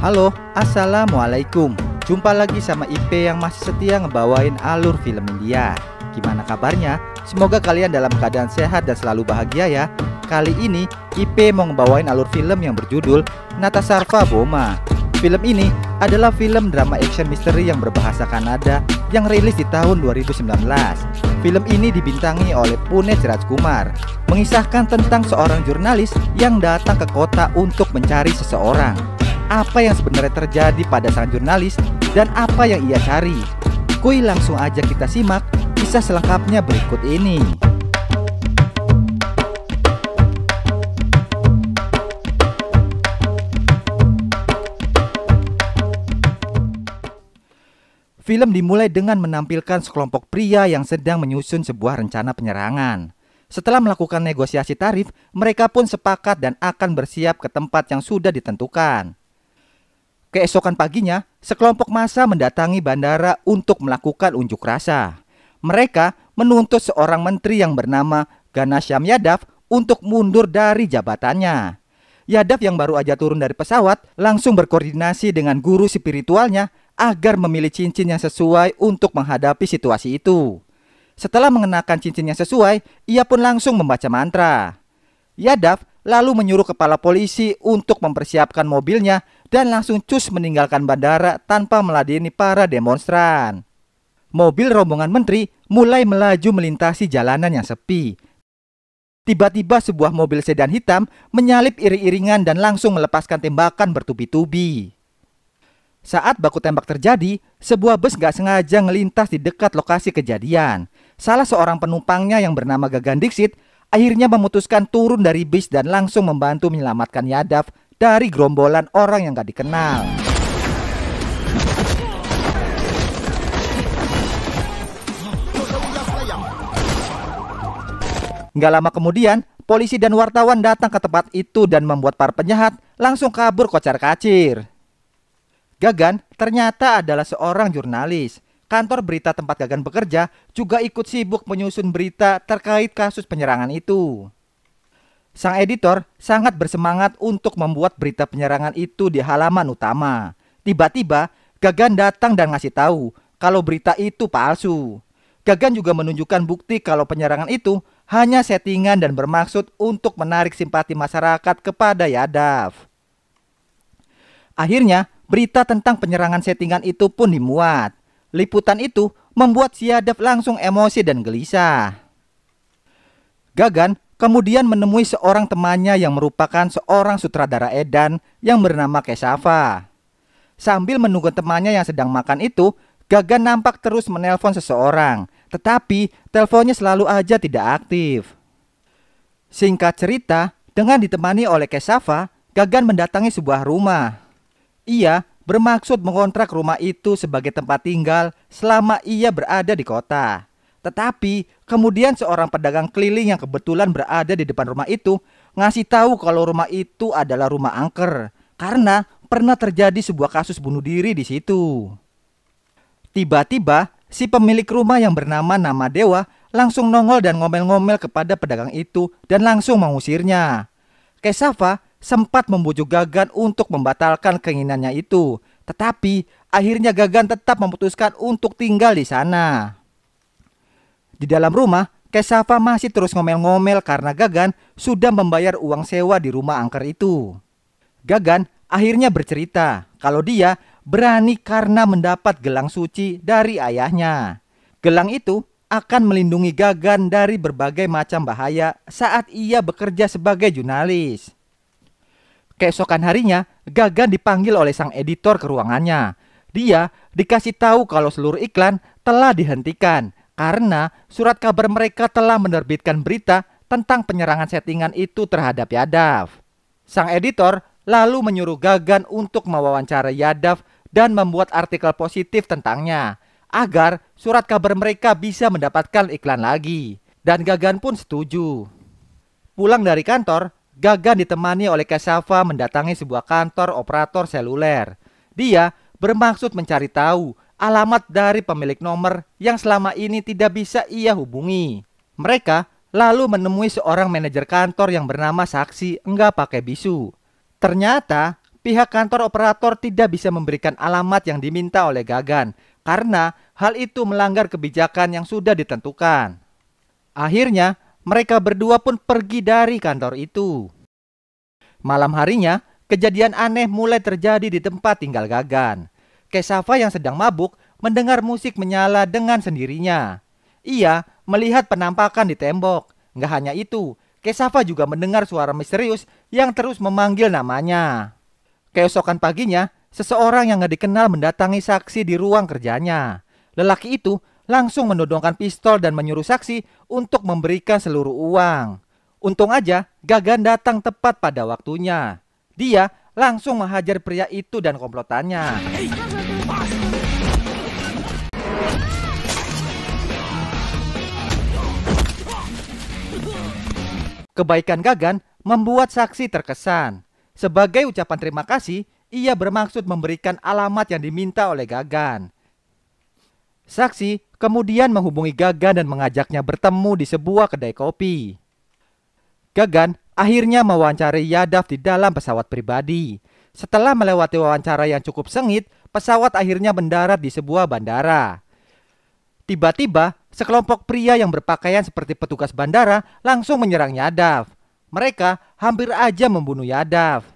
Halo, Assalamualaikum. Jumpa lagi sama IP yang masih setia ngebawain alur film India. Gimana kabarnya? Semoga kalian dalam keadaan sehat dan selalu bahagia ya. Kali ini IP mau ngebawain alur film yang berjudul Natasarva Boma. Film ini adalah film drama action misteri yang berbahasa Kanada yang rilis di tahun 2019. Film ini dibintangi oleh Puneet Rajkumar, mengisahkan tentang seorang jurnalis yang datang ke kota untuk mencari seseorang. Apa yang sebenarnya terjadi pada sang jurnalis dan apa yang ia cari? Kuy, langsung aja kita simak kisah selengkapnya berikut ini. Film dimulai dengan menampilkan sekelompok pria yang sedang menyusun sebuah rencana penyerangan. Setelah melakukan negosiasi tarif, mereka pun sepakat dan akan bersiap ke tempat yang sudah ditentukan. Keesokan paginya, sekelompok massa mendatangi bandara untuk melakukan unjuk rasa. Mereka menuntut seorang menteri yang bernama Ghanshyam Yadav untuk mundur dari jabatannya. Yadav yang baru aja turun dari pesawat langsung berkoordinasi dengan guru spiritualnya agar memilih cincin yang sesuai untuk menghadapi situasi itu. Setelah mengenakan cincin yang sesuai, ia pun langsung membaca mantra. Yadav lalu menyuruh kepala polisi untuk mempersiapkan mobilnya dan langsung cus meninggalkan bandara tanpa meladeni para demonstran. Mobil rombongan menteri mulai melaju melintasi jalanan yang sepi. Tiba-tiba sebuah mobil sedan hitam menyalip iring-iringan dan langsung melepaskan tembakan bertubi-tubi. Saat baku tembak terjadi, sebuah bus gak sengaja ngelintas di dekat lokasi kejadian. Salah seorang penumpangnya yang bernama Gagan Dixit akhirnya memutuskan turun dari bis dan langsung membantu menyelamatkan Yadav dari gerombolan orang yang gak dikenal. Gak lama kemudian, polisi dan wartawan datang ke tempat itu dan membuat para penjahat langsung kabur kocar-kacir. Gagan ternyata adalah seorang jurnalis. Kantor berita tempat Gagan bekerja juga ikut sibuk menyusun berita terkait kasus penyerangan itu. Sang editor sangat bersemangat untuk membuat berita penyerangan itu di halaman utama. Tiba-tiba Gagan datang dan ngasih tahu kalau berita itu palsu. Gagan juga menunjukkan bukti kalau penyerangan itu hanya settingan dan bermaksud untuk menarik simpati masyarakat kepada Yadav. Akhirnya berita tentang penyerangan settingan itu pun dimuat. Liputan itu membuat si Yadav langsung emosi dan gelisah. Gagan kemudian menemui seorang temannya yang merupakan seorang sutradara edan yang bernama Kesava. Sambil menunggu temannya yang sedang makan itu, Gagan nampak terus menelpon seseorang, tetapi teleponnya selalu aja tidak aktif. Singkat cerita, dengan ditemani oleh Kesava, Gagan mendatangi sebuah rumah. Ia bermaksud mengontrak rumah itu sebagai tempat tinggal selama ia berada di kota. Tetapi kemudian seorang pedagang keliling yang kebetulan berada di depan rumah itu ngasih tahu kalau rumah itu adalah rumah angker karena pernah terjadi sebuah kasus bunuh diri di situ. Tiba-tiba si pemilik rumah yang bernama Namadewa langsung nongol dan ngomel-ngomel kepada pedagang itu dan langsung mengusirnya. Kesava sempat membujuk Gagan untuk membatalkan keinginannya itu, tetapi akhirnya Gagan tetap memutuskan untuk tinggal di sana. Di dalam rumah, Kesava masih terus ngomel-ngomel karena Gagan sudah membayar uang sewa di rumah angker itu. Gagan akhirnya bercerita kalau dia berani karena mendapat gelang suci dari ayahnya. Gelang itu akan melindungi Gagan dari berbagai macam bahaya saat ia bekerja sebagai jurnalis. Keesokan harinya, Gagan dipanggil oleh sang editor ke ruangannya. Dia dikasih tahu kalau seluruh iklan telah dihentikan karena surat kabar mereka telah menerbitkan berita tentang penyerangan settingan itu terhadap Yadav. Sang editor lalu menyuruh Gagan untuk mewawancara Yadav dan membuat artikel positif tentangnya agar surat kabar mereka bisa mendapatkan iklan lagi. Dan Gagan pun setuju. Pulang dari kantor, Gagan ditemani oleh Kesava mendatangi sebuah kantor operator seluler. Dia bermaksud mencari tahu alamat dari pemilik nomor yang selama ini tidak bisa ia hubungi. Mereka lalu menemui seorang manajer kantor yang bernama Saksi enggak pakai bisu. Ternyata pihak kantor operator tidak bisa memberikan alamat yang diminta oleh Gagan karena hal itu melanggar kebijakan yang sudah ditentukan. Akhirnya, mereka berdua pun pergi dari kantor itu. Malam harinya, kejadian aneh mulai terjadi di tempat tinggal Gagan. Kesafa yang sedang mabuk mendengar musik menyala dengan sendirinya. Ia melihat penampakan di tembok. Nggak hanya itu, Kesafa juga mendengar suara misterius yang terus memanggil namanya. Keesokan paginya, seseorang yang nggak dikenal mendatangi saksi di ruang kerjanya. Lelaki itu langsung menodongkan pistol dan menyuruh saksi untuk memberikan seluruh uang. Untung aja Gagan datang tepat pada waktunya. Dia langsung menghajar pria itu dan komplotannya. Kebaikan Gagan membuat saksi terkesan. Sebagai ucapan terima kasih, ia bermaksud memberikan alamat yang diminta oleh Gagan. Saksi kemudian menghubungi Gagan dan mengajaknya bertemu di sebuah kedai kopi. Gagan akhirnya mewawancarai Yadav di dalam pesawat pribadi. Setelah melewati wawancara yang cukup sengit, pesawat akhirnya mendarat di sebuah bandara. Tiba-tiba, sekelompok pria yang berpakaian seperti petugas bandara langsung menyerang Yadav. Mereka hampir aja membunuh Yadav.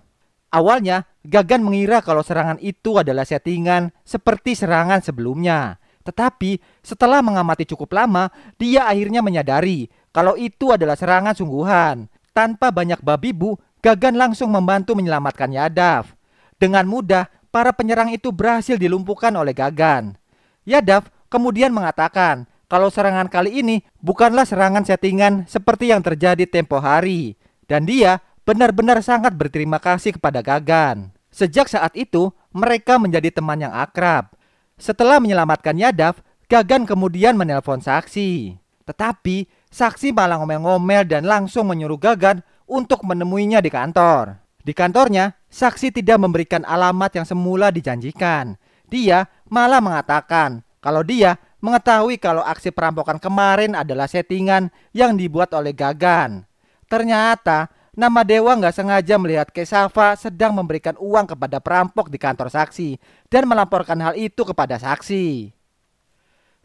Awalnya, Gagan mengira kalau serangan itu adalah settingan seperti serangan sebelumnya. Tetapi, setelah mengamati cukup lama, dia akhirnya menyadari kalau itu adalah serangan sungguhan. Tanpa banyak babi bu, Gagan langsung membantu menyelamatkan Yadav. Dengan mudah, para penyerang itu berhasil dilumpuhkan oleh Gagan. Yadav kemudian mengatakan kalau serangan kali ini bukanlah serangan settingan seperti yang terjadi tempo hari. Dan dia benar-benar sangat berterima kasih kepada Gagan. Sejak saat itu, mereka menjadi teman yang akrab. Setelah menyelamatkan Yadav, Gagan kemudian menelpon saksi. Tetapi, saksi malah ngomel-ngomel dan langsung menyuruh Gagan untuk menemuinya di kantor. Di kantornya, saksi tidak memberikan alamat yang semula dijanjikan. Dia malah mengatakan kalau dia mengetahui kalau aksi perampokan kemarin adalah settingan yang dibuat oleh Gagan. Ternyata nama Dewa nggak sengaja melihat Kesafa sedang memberikan uang kepada perampok di kantor saksi dan melaporkan hal itu kepada saksi.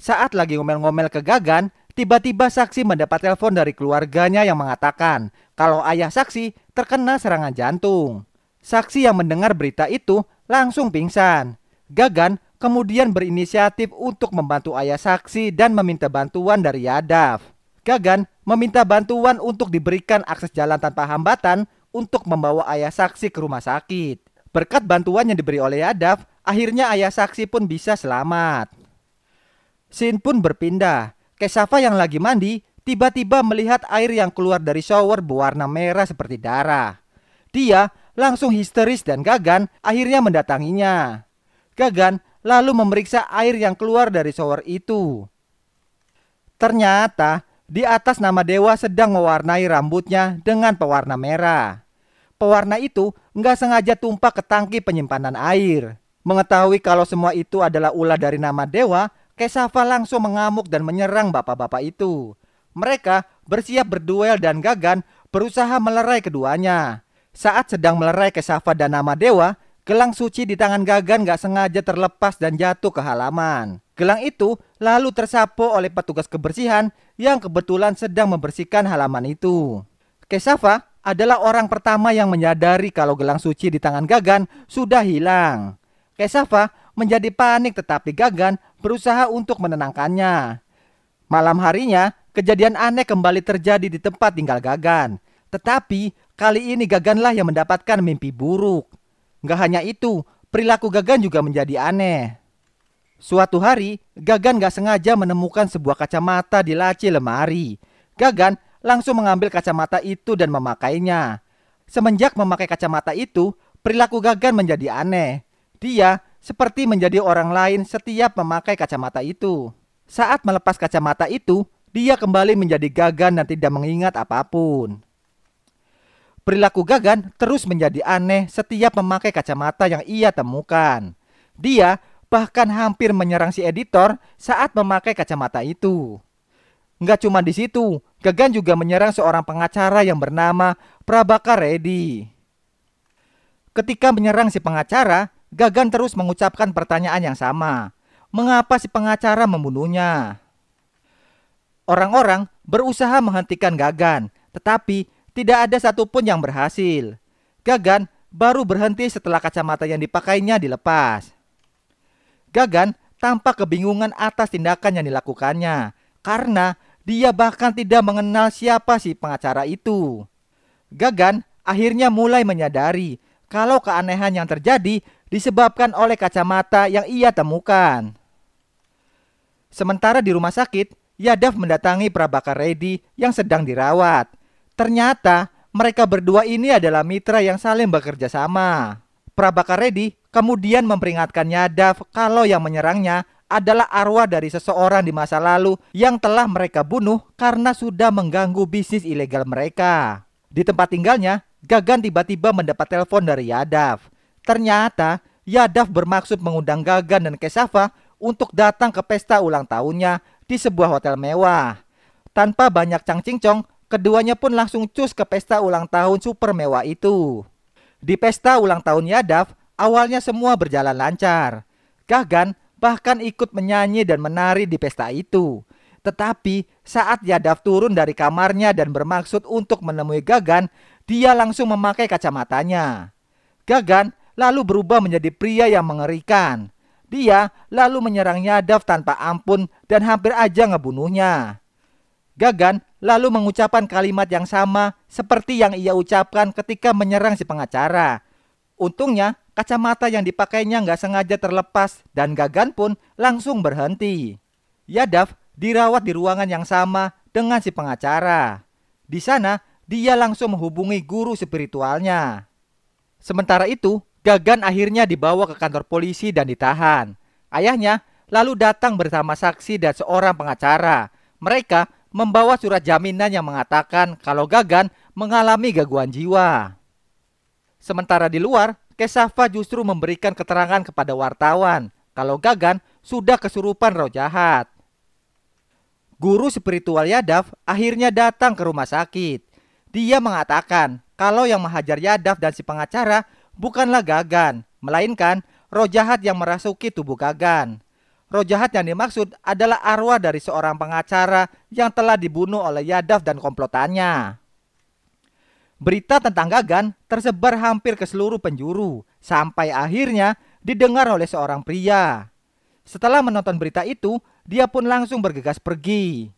Saat lagi ngomel-ngomel ke Gagan, tiba-tiba saksi mendapat telepon dari keluarganya yang mengatakan kalau ayah saksi terkena serangan jantung. Saksi yang mendengar berita itu langsung pingsan. Gagan kemudian berinisiatif untuk membantu ayah saksi dan meminta bantuan dari Yadav. Gagan meminta bantuan untuk diberikan akses jalan tanpa hambatan untuk membawa ayah saksi ke rumah sakit. Berkat bantuan yang diberi oleh Yadav, akhirnya ayah saksi pun bisa selamat. Scene pun berpindah. Kesafa yang lagi mandi tiba-tiba melihat air yang keluar dari shower berwarna merah seperti darah. Dia langsung histeris dan Gagan akhirnya mendatanginya. Gagan lalu memeriksa air yang keluar dari shower itu. Ternyata di atas nama Dewa sedang mewarnai rambutnya dengan pewarna merah. Pewarna itu nggak sengaja tumpah ke tangki penyimpanan air. Mengetahui kalau semua itu adalah ulah dari nama Dewa, Kesafa langsung mengamuk dan menyerang bapak-bapak itu. Mereka bersiap berduel dan Gagan berusaha melerai keduanya. Saat sedang melerai Kesafa dan nama Dewa, gelang suci di tangan Gagan gak sengaja terlepas dan jatuh ke halaman. Gelang itu lalu tersapu oleh petugas kebersihan yang kebetulan sedang membersihkan halaman itu. Kesafa adalah orang pertama yang menyadari kalau gelang suci di tangan Gagan sudah hilang. Kesafa menjadi panik tetapi Gagan berusaha untuk menenangkannya. Malam harinya, kejadian aneh kembali terjadi di tempat tinggal Gagan. Tetapi kali ini Gaganlah yang mendapatkan mimpi buruk. Nggak hanya itu, perilaku Gagan juga menjadi aneh. Suatu hari, Gagan gak sengaja menemukan sebuah kacamata di laci lemari. Gagan langsung mengambil kacamata itu dan memakainya. Semenjak memakai kacamata itu, perilaku Gagan menjadi aneh. Dia seperti menjadi orang lain setiap memakai kacamata itu. Saat melepas kacamata itu, dia kembali menjadi Gagan dan tidak mengingat apapun. Perilaku Gagan terus menjadi aneh setiap memakai kacamata yang ia temukan. Dia bahkan hampir menyerang si editor saat memakai kacamata itu. Nggak cuma di situ, Gagan juga menyerang seorang pengacara yang bernama Prabhakar Reddy. Ketika menyerang si pengacara, Gagan terus mengucapkan pertanyaan yang sama. Mengapa si pengacara membunuhnya? Orang-orang berusaha menghentikan Gagan, tetapi tidak ada satupun yang berhasil. Gagan baru berhenti setelah kacamata yang dipakainya dilepas. Gagan tampak kebingungan atas tindakan yang dilakukannya, karena dia bahkan tidak mengenal siapa si pengacara itu. Gagan akhirnya mulai menyadari kalau keanehan yang terjadi disebabkan oleh kacamata yang ia temukan. Sementara di rumah sakit, Yadav mendatangi Prabhakar Reddy yang sedang dirawat. Ternyata mereka berdua ini adalah mitra yang saling bekerja sama. Prabhakar Reddy kemudian memperingatkan Yadav kalau yang menyerangnya adalah arwah dari seseorang di masa lalu yang telah mereka bunuh karena sudah mengganggu bisnis ilegal mereka. Di tempat tinggalnya, Gagan tiba-tiba mendapat telepon dari Yadav. Ternyata Yadav bermaksud mengundang Gagan dan Kesava untuk datang ke pesta ulang tahunnya di sebuah hotel mewah. Tanpa banyak cang-cincong, keduanya pun langsung cus ke pesta ulang tahun super mewah itu. Di pesta ulang tahun Yadav, awalnya semua berjalan lancar. Gagan bahkan ikut menyanyi dan menari di pesta itu. Tetapi saat Yadav turun dari kamarnya dan bermaksud untuk menemui Gagan, dia langsung memakai kacamatanya. Gagan lalu berubah menjadi pria yang mengerikan. Dia lalu menyerang Yadav tanpa ampun dan hampir aja ngebunuhnya. Gagan lalu mengucapkan kalimat yang sama seperti yang ia ucapkan ketika menyerang si pengacara. Untungnya kacamata yang dipakainya nggak sengaja terlepas dan Gagan pun langsung berhenti. Yadav dirawat di ruangan yang sama dengan si pengacara. Di sana dia langsung menghubungi guru spiritualnya. Sementara itu, Gagan akhirnya dibawa ke kantor polisi dan ditahan. Ayahnya lalu datang bersama saksi dan seorang pengacara. Mereka membawa surat jaminan yang mengatakan kalau Gagan mengalami gangguan jiwa. Sementara di luar, Kesava justru memberikan keterangan kepada wartawan kalau Gagan sudah kesurupan roh jahat. Guru spiritual Yadav akhirnya datang ke rumah sakit. Dia mengatakan kalau yang menghajar Yadav dan si pengacara bukanlah Gagan, melainkan roh jahat yang merasuki tubuh Gagan. Roh jahat yang dimaksud adalah arwah dari seorang pengacara yang telah dibunuh oleh Yadav dan komplotannya. Berita tentang Gagan tersebar hampir ke seluruh penjuru, sampai akhirnya didengar oleh seorang pria. Setelah menonton berita itu, dia pun langsung bergegas pergi.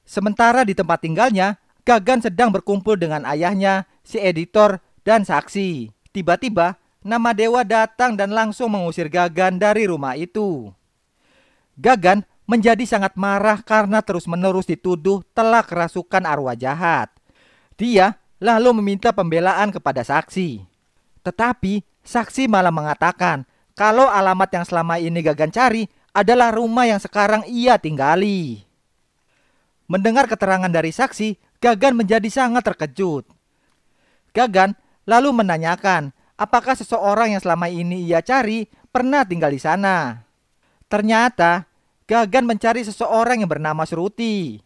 Sementara di tempat tinggalnya, Gagan sedang berkumpul dengan ayahnya, si editor, dan saksi. Tiba-tiba, nama dewa datang dan langsung mengusir Gagan dari rumah itu. Gagan menjadi sangat marah karena terus-menerus dituduh telah kerasukan arwah jahat. Dia lalu meminta pembelaan kepada saksi. Tetapi, saksi malah mengatakan kalau alamat yang selama ini Gagan cari adalah rumah yang sekarang ia tinggali. Mendengar keterangan dari saksi, Gagan menjadi sangat terkejut. Gagan lalu menanyakan apakah seseorang yang selama ini ia cari pernah tinggal di sana. Ternyata Gagan mencari seseorang yang bernama Shruti.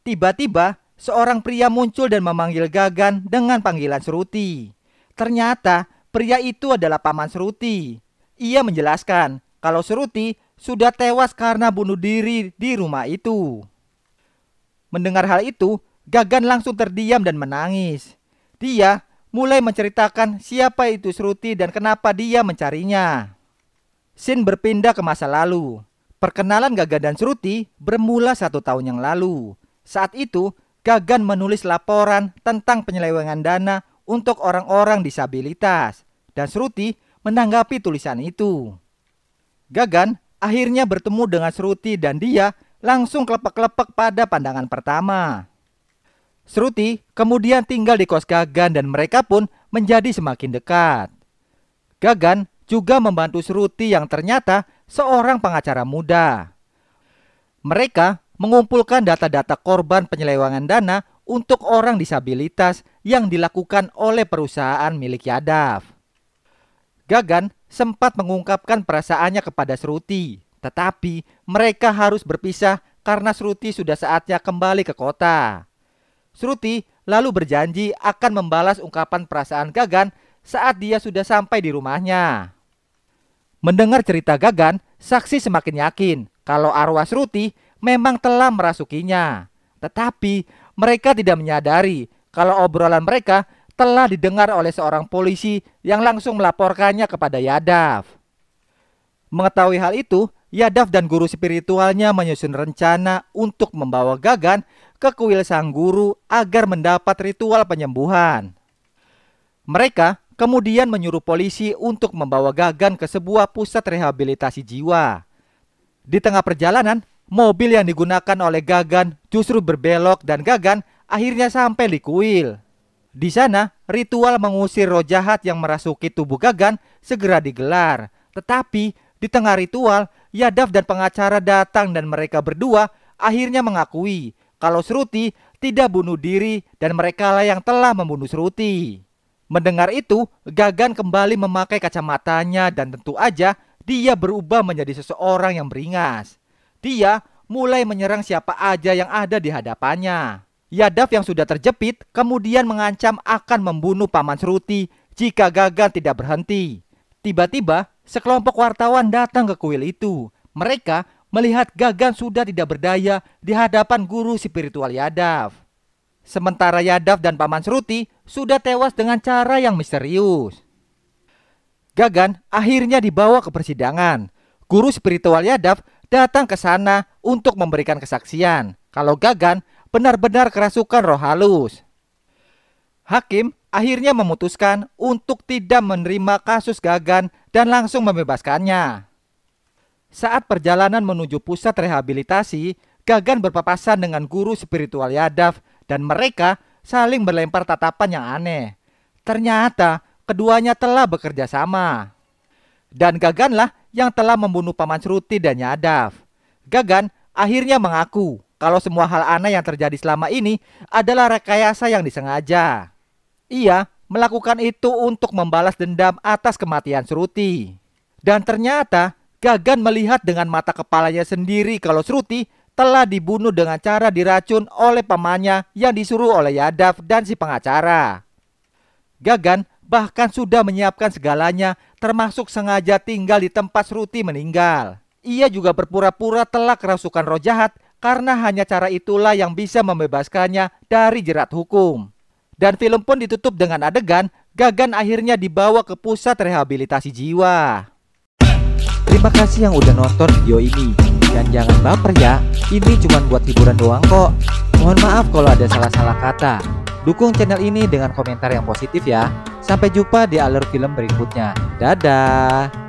Tiba-tiba seorang pria muncul dan memanggil Gagan dengan panggilan Shruti. Ternyata pria itu adalah paman Shruti. Ia menjelaskan kalau Shruti sudah tewas karena bunuh diri di rumah itu. Mendengar hal itu, Gagan langsung terdiam dan menangis. Dia mulai menceritakan siapa itu Shruti dan kenapa dia mencarinya. Scene berpindah ke masa lalu. Perkenalan Gagan dan Shruti bermula 1 tahun yang lalu. Saat itu, Gagan menulis laporan tentang penyelewengan dana untuk orang-orang disabilitas. Dan Shruti menanggapi tulisan itu. Gagan akhirnya bertemu dengan Shruti dan dia langsung kelepek-kelepek pada pandangan pertama. Shruti kemudian tinggal di kos Gagan dan mereka pun menjadi semakin dekat. Gagan juga membantu Shruti yang ternyata seorang pengacara muda. Mereka mengumpulkan data-data korban penyelewengan dana untuk orang disabilitas yang dilakukan oleh perusahaan milik Yadav. Gagan sempat mengungkapkan perasaannya kepada Shruti, tetapi mereka harus berpisah karena Shruti sudah saatnya kembali ke kota. Shruti lalu berjanji akan membalas ungkapan perasaan Gagan saat dia sudah sampai di rumahnya. Mendengar cerita Gagan, saksi semakin yakin kalau arwah Shruti memang telah merasukinya. Tetapi mereka tidak menyadari kalau obrolan mereka telah didengar oleh seorang polisi yang langsung melaporkannya kepada Yadav. Mengetahui hal itu, Yadav dan guru spiritualnya menyusun rencana untuk membawa Gagan ke kuil sang guru agar mendapat ritual penyembuhan. Mereka kemudian menyuruh polisi untuk membawa Gagan ke sebuah pusat rehabilitasi jiwa. Di tengah perjalanan, mobil yang digunakan oleh Gagan justru berbelok dan Gagan akhirnya sampai di kuil. Di sana, ritual mengusir roh jahat yang merasuki tubuh Gagan segera digelar. Tetapi di tengah ritual, Yadav dan pengacara datang dan mereka berdua akhirnya mengakui kalau Shruti tidak bunuh diri dan merekalah yang telah membunuh Shruti. Mendengar itu, Gagan kembali memakai kacamatanya dan tentu aja dia berubah menjadi seseorang yang beringas. Dia mulai menyerang siapa aja yang ada di hadapannya. Yadav yang sudah terjepit kemudian mengancam akan membunuh paman Shruti jika Gagan tidak berhenti. Tiba-tiba, sekelompok wartawan datang ke kuil itu. Mereka melihat Gagan sudah tidak berdaya di hadapan guru spiritual Yadav. Sementara Yadav dan paman Shruti sudah tewas dengan cara yang misterius. Gagan akhirnya dibawa ke persidangan. Guru spiritual Yadav datang ke sana untuk memberikan kesaksian kalau Gagan benar-benar kerasukan roh halus. Hakim akhirnya memutuskan untuk tidak menerima kasus Gagan dan langsung membebaskannya. Saat perjalanan menuju pusat rehabilitasi, Gagan berpapasan dengan guru spiritual Yadav dan mereka saling berlempar tatapan yang aneh. Ternyata keduanya telah bekerja sama. Dan Gaganlah yang telah membunuh paman Shruti dan Yadav. Gagan akhirnya mengaku kalau semua hal aneh yang terjadi selama ini adalah rekayasa yang disengaja. Ia melakukan itu untuk membalas dendam atas kematian Shruti. Dan ternyata Gagan melihat dengan mata kepalanya sendiri kalau Shruti telah dibunuh dengan cara diracun oleh pamannya yang disuruh oleh Yadav dan si pengacara. Gagan bahkan sudah menyiapkan segalanya, termasuk sengaja tinggal di tempat Shruti meninggal. Ia juga berpura-pura telah kerasukan roh jahat karena hanya cara itulah yang bisa membebaskannya dari jerat hukum. Dan film pun ditutup dengan adegan Gagan akhirnya dibawa ke pusat rehabilitasi jiwa. Terima kasih yang udah nonton video ini. Dan jangan baper ya, ini cuma buat hiburan doang kok. Mohon maaf kalau ada salah-salah kata. Dukung channel ini dengan komentar yang positif ya. Sampai jumpa di alur film berikutnya. Dadah.